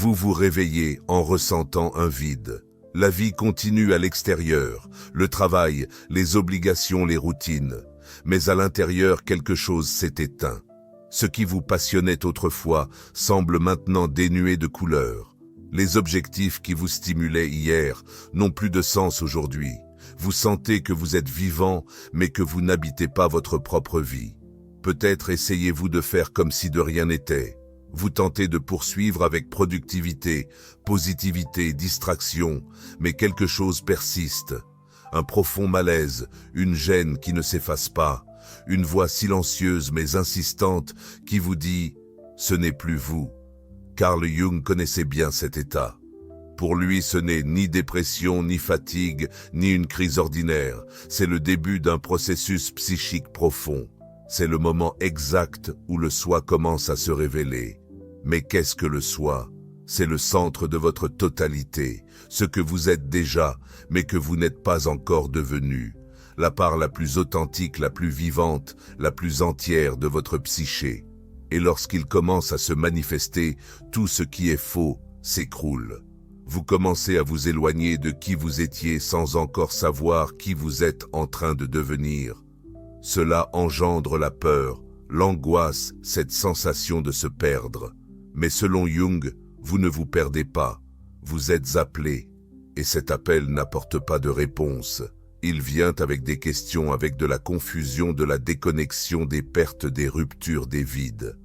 Vous vous réveillez en ressentant un vide. La vie continue à l'extérieur, le travail, les obligations, les routines. Mais à l'intérieur, quelque chose s'est éteint. Ce qui vous passionnait autrefois semble maintenant dénué de couleur. Les objectifs qui vous stimulaient hier n'ont plus de sens aujourd'hui. Vous sentez que vous êtes vivant, mais que vous n'habitez pas votre propre vie. Peut-être essayez-vous de faire comme si de rien n'était. Vous tentez de poursuivre avec productivité, positivité, distraction, mais quelque chose persiste. Un profond malaise, une gêne qui ne s'efface pas, une voix silencieuse mais insistante qui vous dit « ce n'est plus vous ». Carl Jung connaissait bien cet état. Pour lui, ce n'est ni dépression, ni fatigue, ni une crise ordinaire. C'est le début d'un processus psychique profond. C'est le moment exact où le soi commence à se révéler. Mais qu'est-ce que le soi? C'est le centre de votre totalité, ce que vous êtes déjà, mais que vous n'êtes pas encore devenu. La part la plus authentique, la plus vivante, la plus entière de votre psyché. Et lorsqu'il commence à se manifester, tout ce qui est faux s'écroule. Vous commencez à vous éloigner de qui vous étiez sans encore savoir qui vous êtes en train de devenir. Cela engendre la peur, l'angoisse, cette sensation de se perdre. Mais selon Jung, vous ne vous perdez pas, vous êtes appelé. Et cet appel n'apporte pas de réponse. Il vient avec des questions, avec de la confusion, de la déconnexion, des pertes, des ruptures, des vides.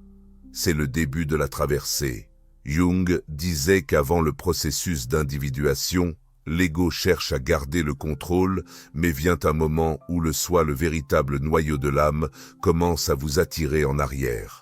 C'est le début de la traversée. Jung disait qu'avant le processus d'individuation, l'ego cherche à garder le contrôle, mais vient un moment où le soi, le véritable noyau de l'âme, commence à vous attirer en arrière.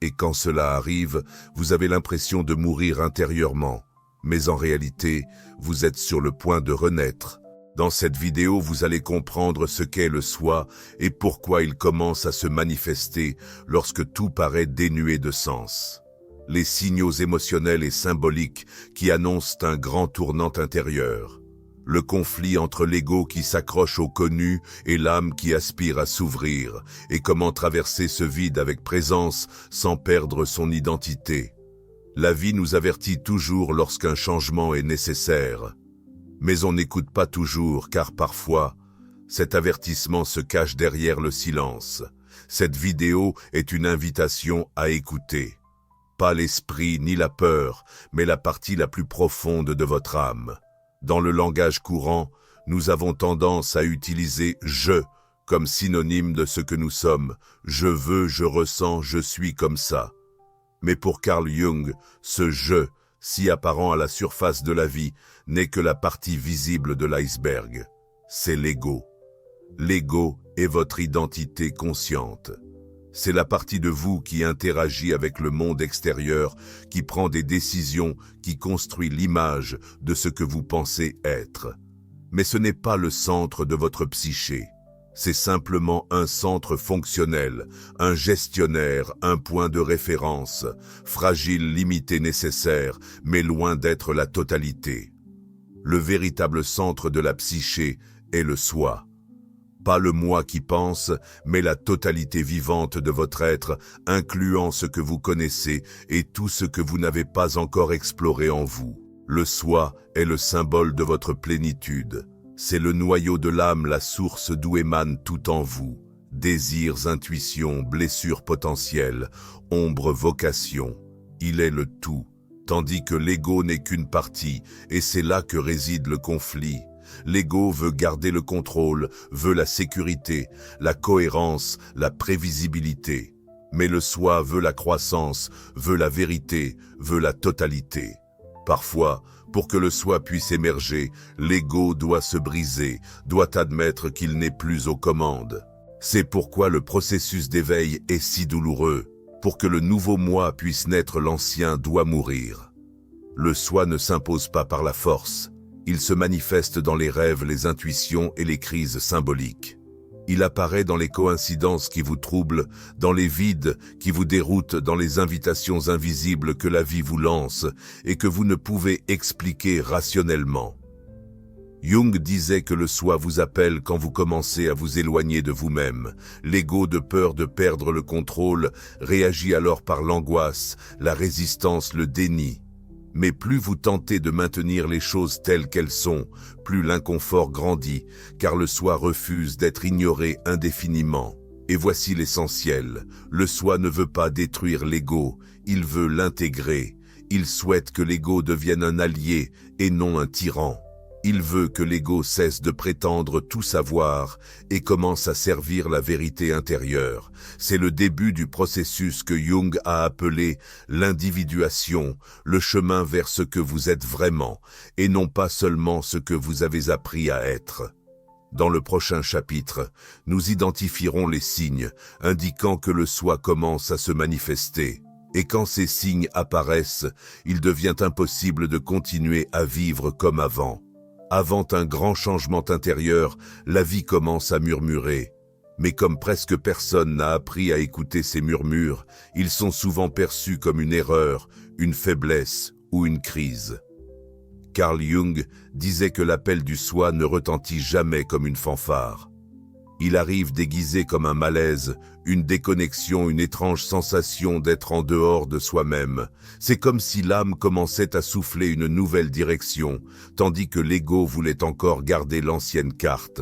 Et quand cela arrive, vous avez l'impression de mourir intérieurement. Mais en réalité, vous êtes sur le point de renaître. Dans cette vidéo, vous allez comprendre ce qu'est le soi et pourquoi il commence à se manifester lorsque tout paraît dénué de sens. Les signaux émotionnels et symboliques qui annoncent un grand tournant intérieur. Le conflit entre l'ego qui s'accroche au connu et l'âme qui aspire à s'ouvrir, et comment traverser ce vide avec présence sans perdre son identité. La vie nous avertit toujours lorsqu'un changement est nécessaire. Mais on n'écoute pas toujours car parfois, cet avertissement se cache derrière le silence. Cette vidéo est une invitation à écouter. Pas l'esprit ni la peur, mais la partie la plus profonde de votre âme. Dans le langage courant, nous avons tendance à utiliser « je » comme synonyme de ce que nous sommes. Je veux, je ressens, je suis comme ça. Mais pour Carl Jung, ce « je », si apparent à la surface de la vie, n'est que la partie visible de l'iceberg. C'est l'ego. L'ego est votre identité consciente. C'est la partie de vous qui interagit avec le monde extérieur, qui prend des décisions, qui construit l'image de ce que vous pensez être. Mais ce n'est pas le centre de votre psyché. C'est simplement un centre fonctionnel, un gestionnaire, un point de référence, fragile, limité, nécessaire, mais loin d'être la totalité. Le véritable centre de la psyché est le soi. Pas le moi qui pense, mais la totalité vivante de votre être, incluant ce que vous connaissez et tout ce que vous n'avez pas encore exploré en vous. Le soi est le symbole de votre plénitude. C'est le noyau de l'âme, la source d'où émane tout en vous. Désirs, intuitions, blessures potentielles, ombres, vocations. Il est le tout, tandis que l'ego n'est qu'une partie, et c'est là que réside le conflit. L'ego veut garder le contrôle, veut la sécurité, la cohérence, la prévisibilité. Mais le soi veut la croissance, veut la vérité, veut la totalité. Parfois, pour que le soi puisse émerger, l'ego doit se briser, doit admettre qu'il n'est plus aux commandes. C'est pourquoi le processus d'éveil est si douloureux. Pour que le nouveau moi puisse naître, l'ancien doit mourir. Le soi ne s'impose pas par la force. Il se manifeste dans les rêves, les intuitions et les crises symboliques. Il apparaît dans les coïncidences qui vous troublent, dans les vides qui vous déroutent, dans les invitations invisibles que la vie vous lance et que vous ne pouvez expliquer rationnellement. Jung disait que le soi vous appelle quand vous commencez à vous éloigner de vous-même. L'ego, de peur de perdre le contrôle, réagit alors par l'angoisse, la résistance, le déni. Mais plus vous tentez de maintenir les choses telles qu'elles sont, plus l'inconfort grandit, car le soi refuse d'être ignoré indéfiniment. Et voici l'essentiel, le soi ne veut pas détruire l'ego, il veut l'intégrer. Il souhaite que l'ego devienne un allié et non un tyran. Il veut que l'ego cesse de prétendre tout savoir et commence à servir la vérité intérieure. C'est le début du processus que Jung a appelé l'individuation, le chemin vers ce que vous êtes vraiment, et non pas seulement ce que vous avez appris à être. Dans le prochain chapitre, nous identifierons les signes indiquant que le soi commence à se manifester. Et quand ces signes apparaissent, il devient impossible de continuer à vivre comme avant. Avant un grand changement intérieur, la vie commence à murmurer. Mais comme presque personne n'a appris à écouter ces murmures, ils sont souvent perçus comme une erreur, une faiblesse ou une crise. Carl Jung disait que l'appel du soi ne retentit jamais comme une fanfare. Il arrive déguisé comme un malaise, une déconnexion, une étrange sensation d'être en dehors de soi-même. C'est comme si l'âme commençait à souffler une nouvelle direction, tandis que l'ego voulait encore garder l'ancienne carte.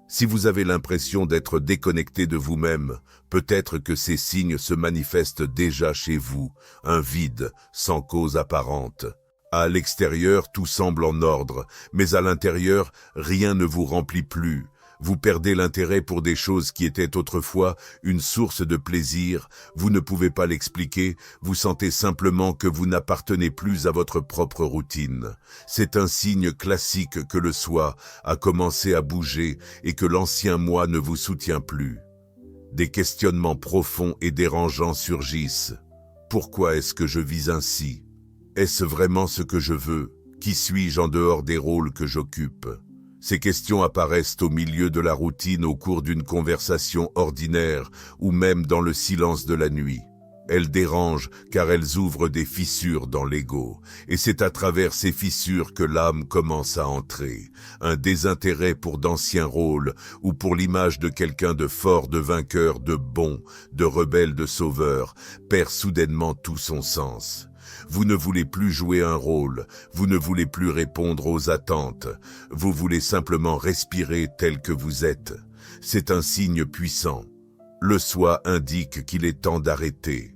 Si vous avez l'impression d'être déconnecté de vous-même, peut-être que ces signes se manifestent déjà chez vous, un vide, sans cause apparente. À l'extérieur, tout semble en ordre, mais à l'intérieur, rien ne vous remplit plus. Vous perdez l'intérêt pour des choses qui étaient autrefois une source de plaisir, vous ne pouvez pas l'expliquer, vous sentez simplement que vous n'appartenez plus à votre propre routine. C'est un signe classique que le soi a commencé à bouger et que l'ancien moi ne vous soutient plus. Des questionnements profonds et dérangeants surgissent. Pourquoi est-ce que je vis ainsi? Est-ce vraiment ce que je veux? Qui suis-je en dehors des rôles que j'occupe? Ces questions apparaissent au milieu de la routine au cours d'une conversation ordinaire ou même dans le silence de la nuit. Elles dérangent car elles ouvrent des fissures dans l'ego. Et c'est à travers ces fissures que l'âme commence à entrer. Un désintérêt pour d'anciens rôles ou pour l'image de quelqu'un de fort, de vainqueur, de bon, de rebelle, de sauveur, perd soudainement tout son sens. Vous ne voulez plus jouer un rôle, vous ne voulez plus répondre aux attentes, vous voulez simplement respirer tel que vous êtes. C'est un signe puissant. Le soi indique qu'il est temps d'arrêter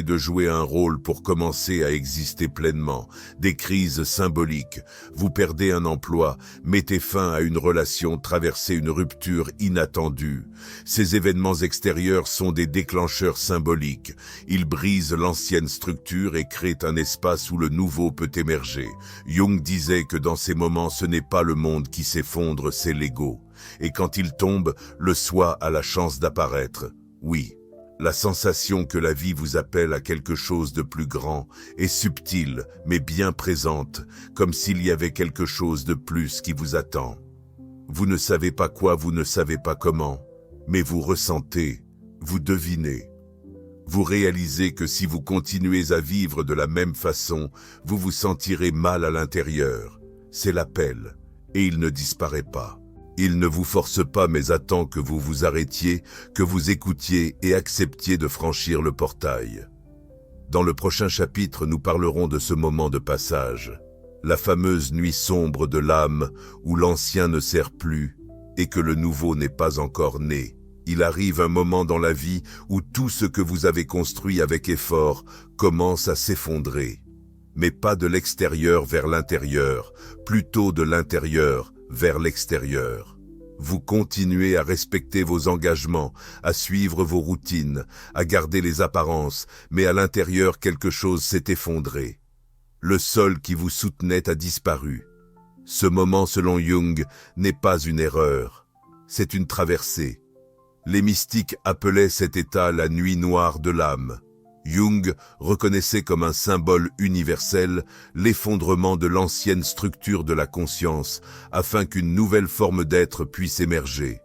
de jouer un rôle pour commencer à exister pleinement. Des crises symboliques, vous perdez un emploi, mettez fin à une relation, traversez une rupture inattendue. Ces événements extérieurs sont des déclencheurs symboliques. Ils brisent l'ancienne structure et créent un espace où le nouveau peut émerger. Jung disait que dans ces moments, ce n'est pas le monde qui s'effondre, c'est l'ego. Et quand il tombe, le soi a la chance d'apparaître. Oui. La sensation que la vie vous appelle à quelque chose de plus grand est subtile, mais bien présente, comme s'il y avait quelque chose de plus qui vous attend. Vous ne savez pas quoi, vous ne savez pas comment, mais vous ressentez, vous devinez. Vous réalisez que si vous continuez à vivre de la même façon, vous vous sentirez mal à l'intérieur. C'est l'appel, et il ne disparaît pas. Il ne vous force pas mais attend que vous vous arrêtiez, que vous écoutiez et acceptiez de franchir le portail. Dans le prochain chapitre, nous parlerons de ce moment de passage, la fameuse nuit sombre de l'âme où l'ancien ne sert plus et que le nouveau n'est pas encore né. Il arrive un moment dans la vie où tout ce que vous avez construit avec effort commence à s'effondrer. Mais pas de l'extérieur vers l'intérieur, plutôt de l'intérieur vers l'extérieur. Vous continuez à respecter vos engagements, à suivre vos routines, à garder les apparences, mais à l'intérieur quelque chose s'est effondré. Le sol qui vous soutenait a disparu. Ce moment, selon Jung, n'est pas une erreur, c'est une traversée. Les mystiques appelaient cet état la nuit noire de l'âme. Jung reconnaissait comme un symbole universel l'effondrement de l'ancienne structure de la conscience afin qu'une nouvelle forme d'être puisse émerger.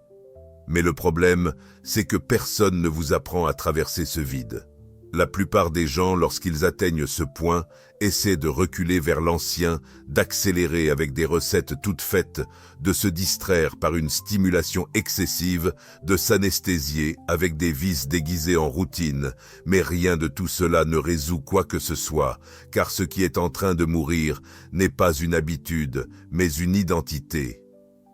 Mais le problème, c'est que personne ne vous apprend à traverser ce vide. La plupart des gens, lorsqu'ils atteignent ce point, essaient de reculer vers l'ancien, d'accélérer avec des recettes toutes faites, de se distraire par une stimulation excessive, de s'anesthésier avec des vices déguisés en routine. Mais rien de tout cela ne résout quoi que ce soit, car ce qui est en train de mourir n'est pas une habitude, mais une identité.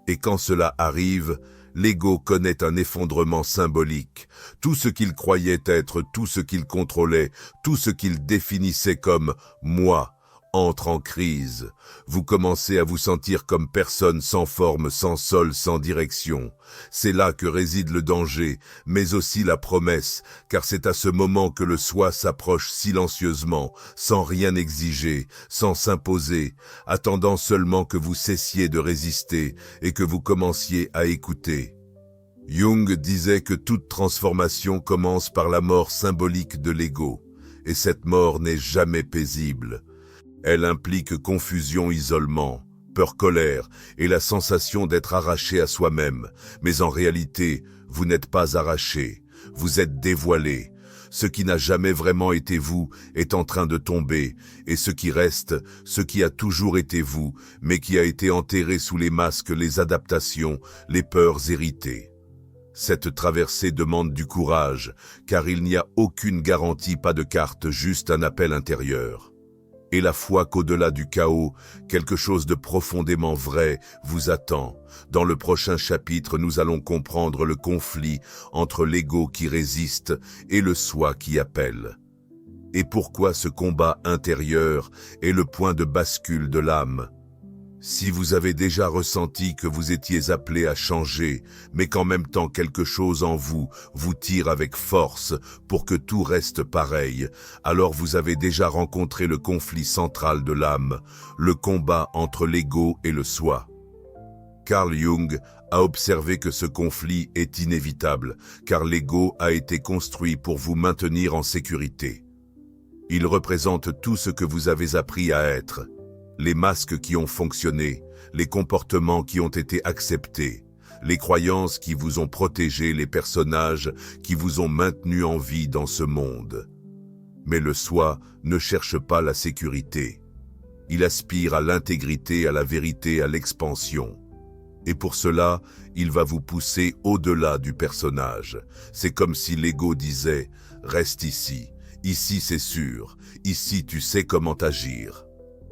Et quand cela arrive, l'ego connaît un effondrement symbolique. Tout ce qu'il croyait être, tout ce qu'il contrôlait, tout ce qu'il définissait comme « moi » entre en crise. Vous commencez à vous sentir comme personne sans forme, sans sol, sans direction. C'est là que réside le danger, mais aussi la promesse, car c'est à ce moment que le soi s'approche silencieusement, sans rien exiger, sans s'imposer, attendant seulement que vous cessiez de résister et que vous commenciez à écouter. Jung disait que toute transformation commence par la mort symbolique de l'ego, et cette mort n'est jamais paisible. Elle implique confusion, isolement, peur, colère et la sensation d'être arraché à soi-même. Mais en réalité, vous n'êtes pas arraché, vous êtes dévoilé. Ce qui n'a jamais vraiment été vous est en train de tomber, et ce qui reste, ce qui a toujours été vous, mais qui a été enterré sous les masques, les adaptations, les peurs héritées. Cette traversée demande du courage, car il n'y a aucune garantie, pas de carte, juste un appel intérieur. Et la foi qu'au-delà du chaos, quelque chose de profondément vrai vous attend. Dans le prochain chapitre, nous allons comprendre le conflit entre l'ego qui résiste et le soi qui appelle. Et pourquoi ce combat intérieur est le point de bascule de l'âme. Si vous avez déjà ressenti que vous étiez appelé à changer, mais qu'en même temps quelque chose en vous vous tire avec force pour que tout reste pareil, alors vous avez déjà rencontré le conflit central de l'âme, le combat entre l'ego et le soi. Carl Jung a observé que ce conflit est inévitable, car l'ego a été construit pour vous maintenir en sécurité. Il représente tout ce que vous avez appris à être. Les masques qui ont fonctionné, les comportements qui ont été acceptés, les croyances qui vous ont protégé, les personnages qui vous ont maintenu en vie dans ce monde. Mais le soi ne cherche pas la sécurité. Il aspire à l'intégrité, à la vérité, à l'expansion. Et pour cela, il va vous pousser au-delà du personnage. C'est comme si l'ego disait « Reste ici, ici c'est sûr, ici tu sais comment agir ».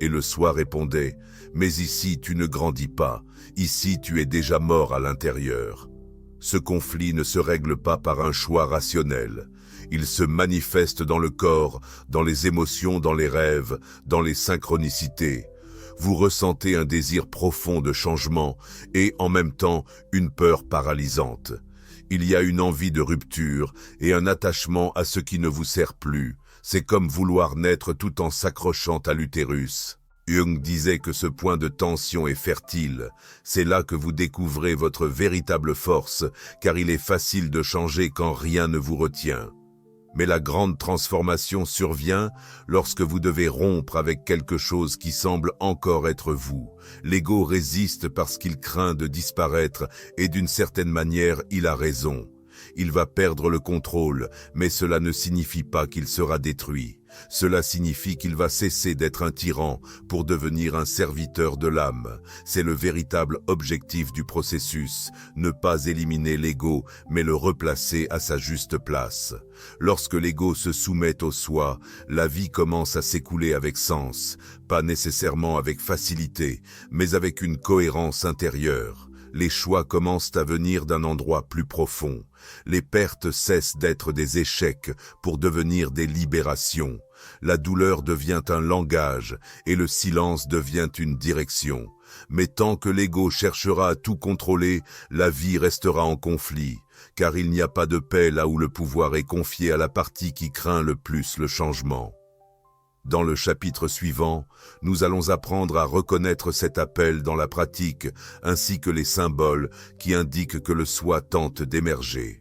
Et le soi répondait « Mais ici tu ne grandis pas, ici tu es déjà mort à l'intérieur ». Ce conflit ne se règle pas par un choix rationnel. Il se manifeste dans le corps, dans les émotions, dans les rêves, dans les synchronicités. Vous ressentez un désir profond de changement et en même temps une peur paralysante. Il y a une envie de rupture et un attachement à ce qui ne vous sert plus. C'est comme vouloir naître tout en s'accrochant à l'utérus. Jung disait que ce point de tension est fertile. C'est là que vous découvrez votre véritable force, car il est facile de changer quand rien ne vous retient. Mais la grande transformation survient lorsque vous devez rompre avec quelque chose qui semble encore être vous. L'ego résiste parce qu'il craint de disparaître et d'une certaine manière, il a raison. Il va perdre le contrôle, mais cela ne signifie pas qu'il sera détruit. Cela signifie qu'il va cesser d'être un tyran pour devenir un serviteur de l'âme. C'est le véritable objectif du processus, ne pas éliminer l'ego, mais le replacer à sa juste place. Lorsque l'ego se soumet au soi, la vie commence à s'écouler avec sens, pas nécessairement avec facilité, mais avec une cohérence intérieure. Les choix commencent à venir d'un endroit plus profond. Les pertes cessent d'être des échecs pour devenir des libérations. La douleur devient un langage et le silence devient une direction. Mais tant que l'ego cherchera à tout contrôler, la vie restera en conflit, car il n'y a pas de paix là où le pouvoir est confié à la partie qui craint le plus le changement. Dans le chapitre suivant, nous allons apprendre à reconnaître cet appel dans la pratique, ainsi que les symboles qui indiquent que le soi tente d'émerger.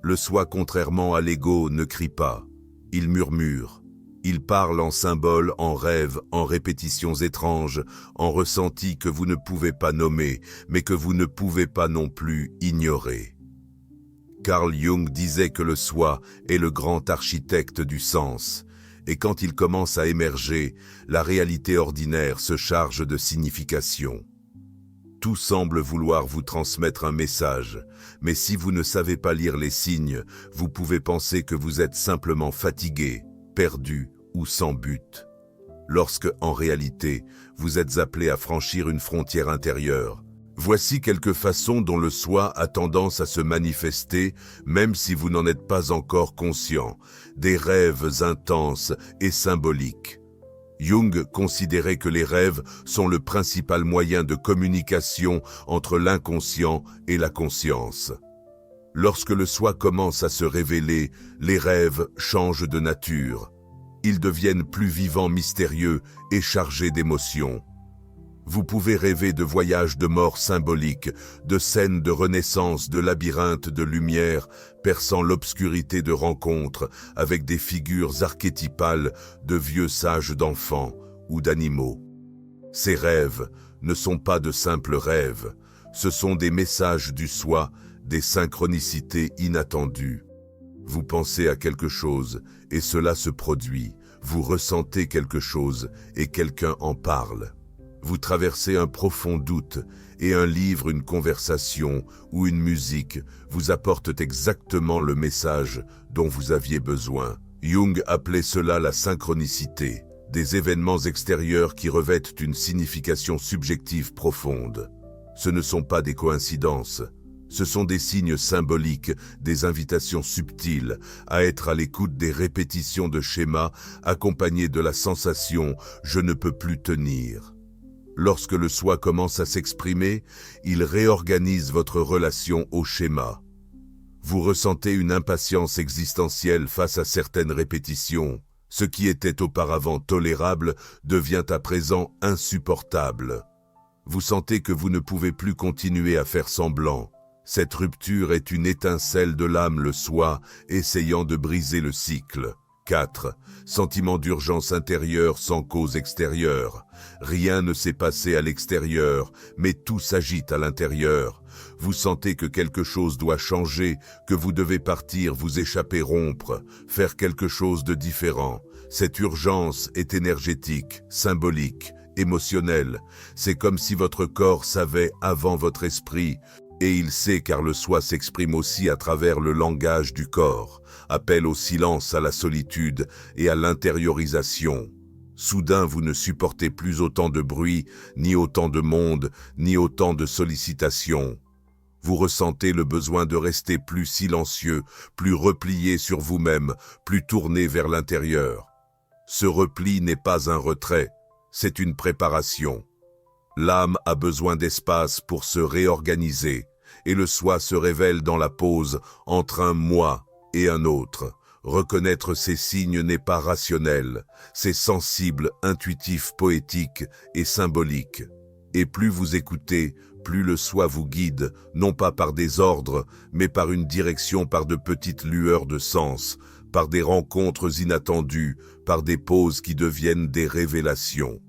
Le soi, contrairement à l'ego, ne crie pas. Il murmure. Il parle en symboles, en rêves, en répétitions étranges, en ressentis que vous ne pouvez pas nommer, mais que vous ne pouvez pas non plus ignorer. Carl Jung disait que le soi est le grand architecte du sens, et quand il commence à émerger, la réalité ordinaire se charge de signification. Tout semble vouloir vous transmettre un message, mais si vous ne savez pas lire les signes, vous pouvez penser que vous êtes simplement fatigué, perdu ou sans but. Lorsque, en réalité, vous êtes appelé à franchir une frontière intérieure. Voici quelques façons dont le soi a tendance à se manifester, même si vous n'en êtes pas encore conscient. Des rêves intenses et symboliques. Jung considérait que les rêves sont le principal moyen de communication entre l'inconscient et la conscience. Lorsque le soi commence à se révéler, les rêves changent de nature. Ils deviennent plus vivants, mystérieux et chargés d'émotions. Vous pouvez rêver de voyages de mort symboliques, de scènes de renaissance, de labyrinthes de lumière, perçant l'obscurité de rencontres avec des figures archétypales de vieux sages d'enfants ou d'animaux. Ces rêves ne sont pas de simples rêves, ce sont des messages du soi, des synchronicités inattendues. Vous pensez à quelque chose et cela se produit. Vous ressentez quelque chose et quelqu'un en parle. Vous traversez un profond doute et un livre, une conversation ou une musique vous apportent exactement le message dont vous aviez besoin. Jung appelait cela la synchronicité, des événements extérieurs qui revêtent une signification subjective profonde. Ce ne sont pas des coïncidences. Ce sont des signes symboliques, des invitations subtiles à être à l'écoute des répétitions de schémas accompagnées de la sensation « je ne peux plus tenir ». Lorsque le soi commence à s'exprimer, il réorganise votre relation au schéma. Vous ressentez une impatience existentielle face à certaines répétitions. Ce qui était auparavant tolérable devient à présent insupportable. Vous sentez que vous ne pouvez plus continuer à faire semblant. Cette rupture est une étincelle de l'âme, le soi, essayant de briser le cycle. 4. Sentiment d'urgence intérieure sans cause extérieure. Rien ne s'est passé à l'extérieur, mais tout s'agite à l'intérieur. Vous sentez que quelque chose doit changer, que vous devez partir, vous échapper, rompre, faire quelque chose de différent. Cette urgence est énergétique, symbolique, émotionnelle. C'est comme si votre corps savait avant votre esprit. Et il sait car le soi s'exprime aussi à travers le langage du corps, appelle au silence, à la solitude et à l'intériorisation. Soudain, vous ne supportez plus autant de bruit, ni autant de monde, ni autant de sollicitations. Vous ressentez le besoin de rester plus silencieux, plus replié sur vous-même, plus tourné vers l'intérieur. Ce repli n'est pas un retrait, c'est une préparation. L'âme a besoin d'espace pour se réorganiser, et le soi se révèle dans la pause entre un moi et un autre. Reconnaître ces signes n'est pas rationnel, c'est sensible, intuitif, poétique et symbolique. Et plus vous écoutez, plus le soi vous guide, non pas par des ordres, mais par une direction, par de petites lueurs de sens, par des rencontres inattendues, par des pauses qui deviennent des révélations.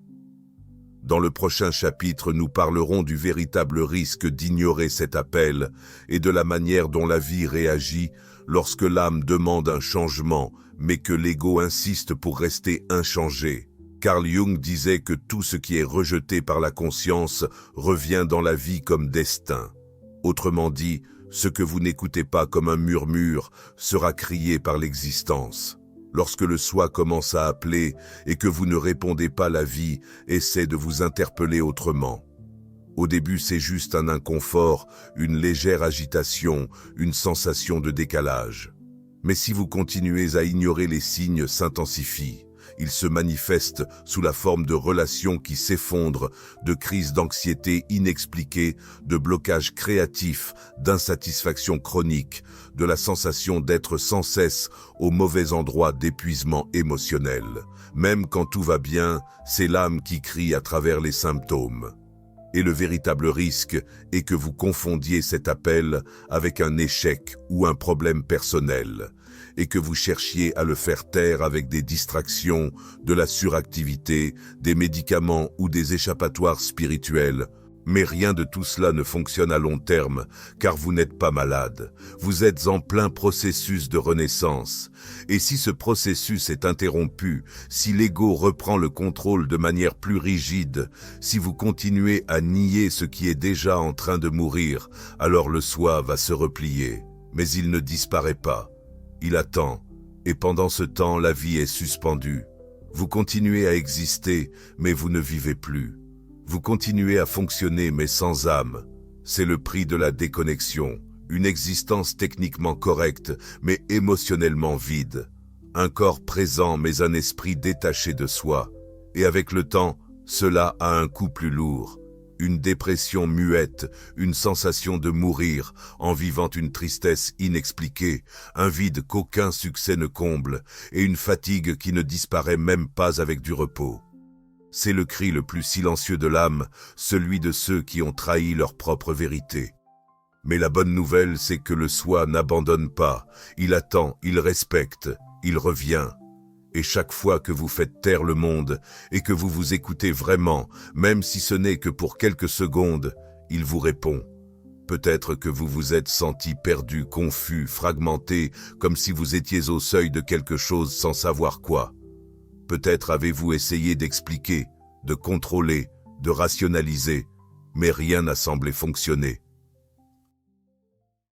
Dans le prochain chapitre, nous parlerons du véritable risque d'ignorer cet appel et de la manière dont la vie réagit lorsque l'âme demande un changement, mais que l'ego insiste pour rester inchangé. Carl Jung disait que tout ce qui est rejeté par la conscience revient dans la vie comme destin. Autrement dit, ce que vous n'écoutez pas comme un murmure sera crié par l'existence. Lorsque le soi commence à appeler et que vous ne répondez pas, la vie essaie de vous interpeller autrement. Au début, c'est juste un inconfort, une légère agitation, une sensation de décalage. Mais si vous continuez à ignorer, les signes s'intensifient. Ils se manifestent sous la forme de relations qui s'effondrent, de crises d'anxiété inexpliquées, de blocages créatifs, d'insatisfaction chronique, de la sensation d'être sans cesse au mauvais endroit, d'épuisement émotionnel. Même quand tout va bien, c'est l'âme qui crie à travers les symptômes. Et le véritable risque est que vous confondiez cet appel avec un échec ou un problème personnel, et que vous cherchiez à le faire taire avec des distractions, de la suractivité, des médicaments ou des échappatoires spirituels. Mais rien de tout cela ne fonctionne à long terme, car vous n'êtes pas malade. Vous êtes en plein processus de renaissance. Et si ce processus est interrompu, si l'ego reprend le contrôle de manière plus rigide, si vous continuez à nier ce qui est déjà en train de mourir, alors le soi va se replier. Mais il ne disparaît pas. Il attend. Et pendant ce temps, la vie est suspendue. Vous continuez à exister, mais vous ne vivez plus. Vous continuez à fonctionner mais sans âme. C'est le prix de la déconnexion, une existence techniquement correcte mais émotionnellement vide. Un corps présent mais un esprit détaché de soi. Et avec le temps, cela a un coût plus lourd. Une dépression muette, une sensation de mourir en vivant une tristesse inexpliquée, un vide qu'aucun succès ne comble et une fatigue qui ne disparaît même pas avec du repos. C'est le cri le plus silencieux de l'âme, celui de ceux qui ont trahi leur propre vérité. Mais la bonne nouvelle, c'est que le soi n'abandonne pas, il attend, il respecte, il revient. Et chaque fois que vous faites taire le monde et que vous vous écoutez vraiment, même si ce n'est que pour quelques secondes, il vous répond. Peut-être que vous vous êtes senti perdu, confus, fragmenté, comme si vous étiez au seuil de quelque chose sans savoir quoi. Peut-être avez-vous essayé d'expliquer, de contrôler, de rationaliser, mais rien n'a semblé fonctionner.